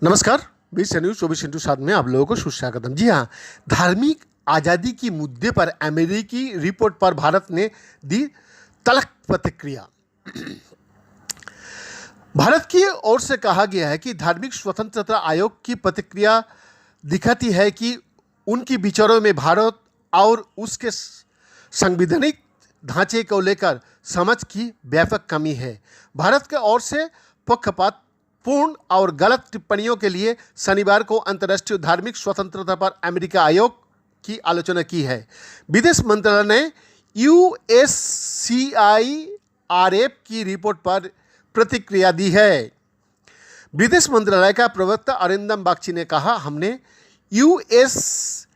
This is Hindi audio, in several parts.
नमस्कार, 20 न्यूज 24/7 में आप लोगों को सुस्वागतम। जी हाँ, धार्मिक आज़ादी की मुद्दे पर अमेरिकी रिपोर्ट पर भारत ने दी तल्ख प्रतिक्रिया। भारत की ओर से कहा गया है कि धार्मिक स्वतंत्रता आयोग की प्रतिक्रिया दिखाती है कि उनकी विचारों में भारत और उसके संवैधानिक ढांचे को लेकर समझ की व्यापक कमी है। भारत की ओर से पक्षपातपूर्ण और गलत टिप्पणियों के लिए शनिवार को अंतर्राष्ट्रीय धार्मिक स्वतंत्रता पर अमेरिका आयोग की आलोचना की है। विदेश मंत्रालय ने USCIRF की रिपोर्ट पर प्रतिक्रिया दी है। विदेश मंत्रालय का प्रवक्ता अरिंदम बागची ने कहा, हमने USCIRF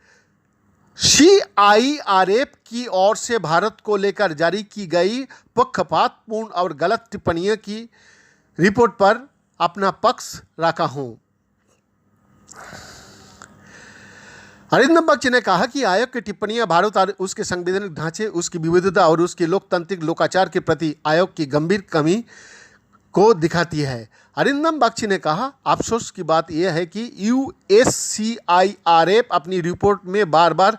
की ओर से भारत को लेकर जारी की गई पक्षपातपूर्ण और गलत टिप्पणियों की रिपोर्ट पर अपना पक्ष रखा हूं। अरिंदम बागची ने कहा कि आयोग की टिप्पणियां भारत और उसके संवैधानिक ढांचे, उसकी विविधता और उसके लोकतांत्रिक लोकाचार के प्रति आयोग की गंभीर कमी को दिखाती है। अरिंदम बागची ने कहा, अफसोस की बात यह है कि USCIRF अपनी रिपोर्ट में बार बार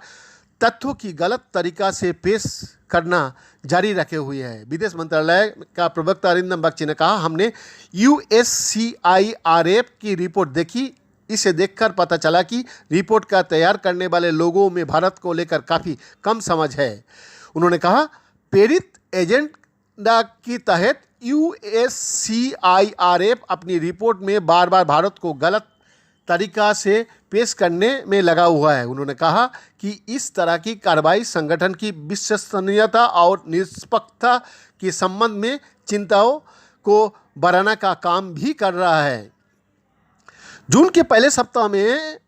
तथ्यों की गलत तरीका से पेश करना जारी रखे हुए है। विदेश मंत्रालय का प्रवक्ता अरिंदम बागची ने कहा, हमने USCIRF की रिपोर्ट देखी। इसे देखकर पता चला कि रिपोर्ट का तैयार करने वाले लोगों में भारत को लेकर काफ़ी कम समझ है। उन्होंने कहा, प्रेरित एजेंडा के तहत USCIRF अपनी रिपोर्ट में बार बार भारत को गलत तरीका से पेश करने में लगा हुआ है। उन्होंने कहा कि इस तरह की कार्रवाई संगठन की विश्वसनीयता और निष्पक्षता के संबंध में चिंताओं को बढ़ाने का काम भी कर रहा है। जून के पहले सप्ताह में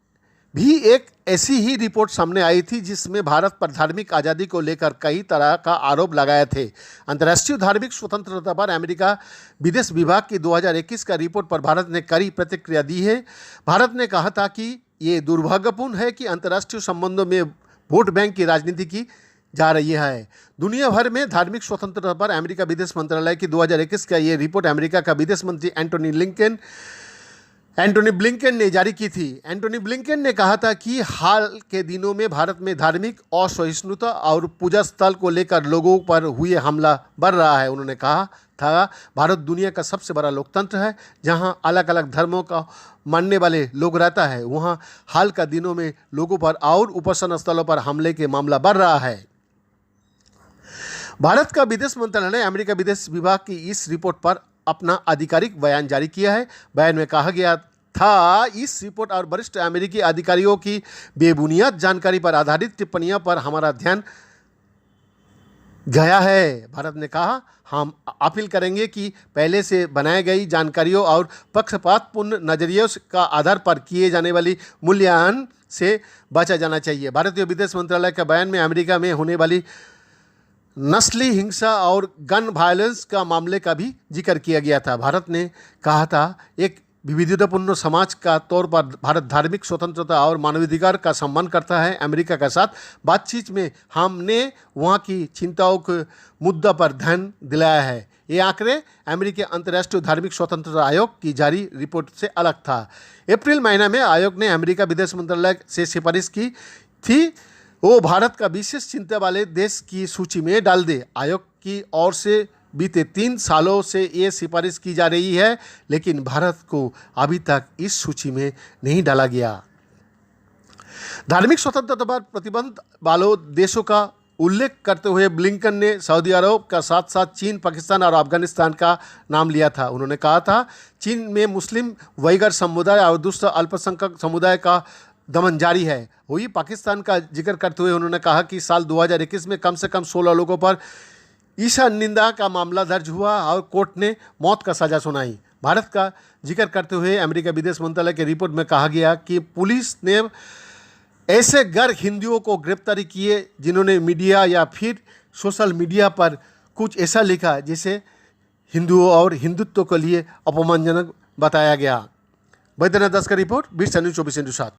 भी एक ऐसी ही रिपोर्ट सामने आई थी जिसमें भारत पर धार्मिक आज़ादी को लेकर कई तरह का आरोप लगाए थे। अंतर्राष्ट्रीय धार्मिक स्वतंत्रता पर अमेरिका विदेश विभाग की 2021 का रिपोर्ट पर भारत ने कड़ी प्रतिक्रिया दी है। भारत ने कहा था कि ये दुर्भाग्यपूर्ण है कि अंतर्राष्ट्रीय संबंधों में वोट बैंक की राजनीति की जा रही है। दुनिया भर में धार्मिक स्वतंत्रता पर अमेरिका विदेश मंत्रालय की 2021 का ये रिपोर्ट अमेरिका का विदेश मंत्री एंटोनी ब्लिंकन ने जारी की थी। एंटोनी ब्लिंकन ने कहा था कि हाल के दिनों में भारत में धार्मिक असहिष्णुता और पूजा स्थल को लेकर लोगों पर हुए हमला बढ़ रहा है। उन्होंने कहा था, भारत दुनिया का सबसे बड़ा लोकतंत्र है जहां अलग अलग धर्मों का मानने वाले लोग रहता है। वहां हाल के दिनों में लोगों पर और उपासना स्थलों पर हमले के मामला बढ़ रहा है। भारत का विदेश मंत्रालय ने अमेरिका विदेश विभाग की इस रिपोर्ट पर अपना आधिकारिक बयान जारी किया है। बयान में कहा गया था, इस रिपोर्ट और वरिष्ठ अमेरिकी अधिकारियों की बेबुनियाद जानकारी पर आधारित टिप्पणियों पर हमारा ध्यान गया है। भारत ने कहा, हम अपील करेंगे कि पहले से बनाई गई जानकारियों और पक्षपातपूर्ण नजरियों का आधार पर किए जाने वाली मूल्यांकन से बचा जाना चाहिए। भारतीय विदेश मंत्रालय के बयान में अमेरिका में होने वाली नस्ली हिंसा और गन वायलेंस का मामले का भी जिक्र किया गया था। भारत ने कहा था, एक विविधतापूर्ण समाज का तौर पर भारत धार्मिक स्वतंत्रता और मानवाधिकार का सम्मान करता है। अमेरिका के साथ बातचीत में हमने वहां की चिंताओं के मुद्दा पर ध्यान दिलाया है। ये आंकड़े अमेरिकी अंतर्राष्ट्रीय धार्मिक स्वतंत्रता आयोग की जारी रिपोर्ट से अलग था। अप्रैल महीने में आयोग ने अमेरिका विदेश मंत्रालय से सिफारिश की थी वो भारत का विशेष चिंता वाले देश की सूची में डाल दे। आयोग की ओर से बीते 3 सालों से ये सिफारिश की जा रही है, लेकिन भारत को अभी तक इस सूची में नहीं डाला गया। धार्मिक स्वतंत्रता पर प्रतिबंध वालों देशों का उल्लेख करते हुए ब्लिंकन ने सऊदी अरब का साथ साथ चीन, पाकिस्तान और अफगानिस्तान का नाम लिया था। उन्होंने कहा था, चीन में मुस्लिम वैगर समुदाय और दूसरा अल्पसंख्यक समुदाय का दमन जारी है। वही पाकिस्तान का जिक्र करते हुए उन्होंने कहा कि साल 2021 में कम से कम 16 लोगों पर ईसा निंदा का मामला दर्ज हुआ और कोर्ट ने मौत का सजा सुनाई। भारत का जिक्र करते हुए अमेरिका विदेश मंत्रालय के रिपोर्ट में कहा गया कि पुलिस ने ऐसे गैर हिंदुओं को गिरफ्तारी किए जिन्होंने मीडिया या फिर सोशल मीडिया पर कुछ ऐसा लिखा जिसे हिंदुओं और हिंदुत्व के लिए अपमानजनक बताया गया। बैद्यनाथ दास का रिपोर्ट, 20 न्यूज 24/7।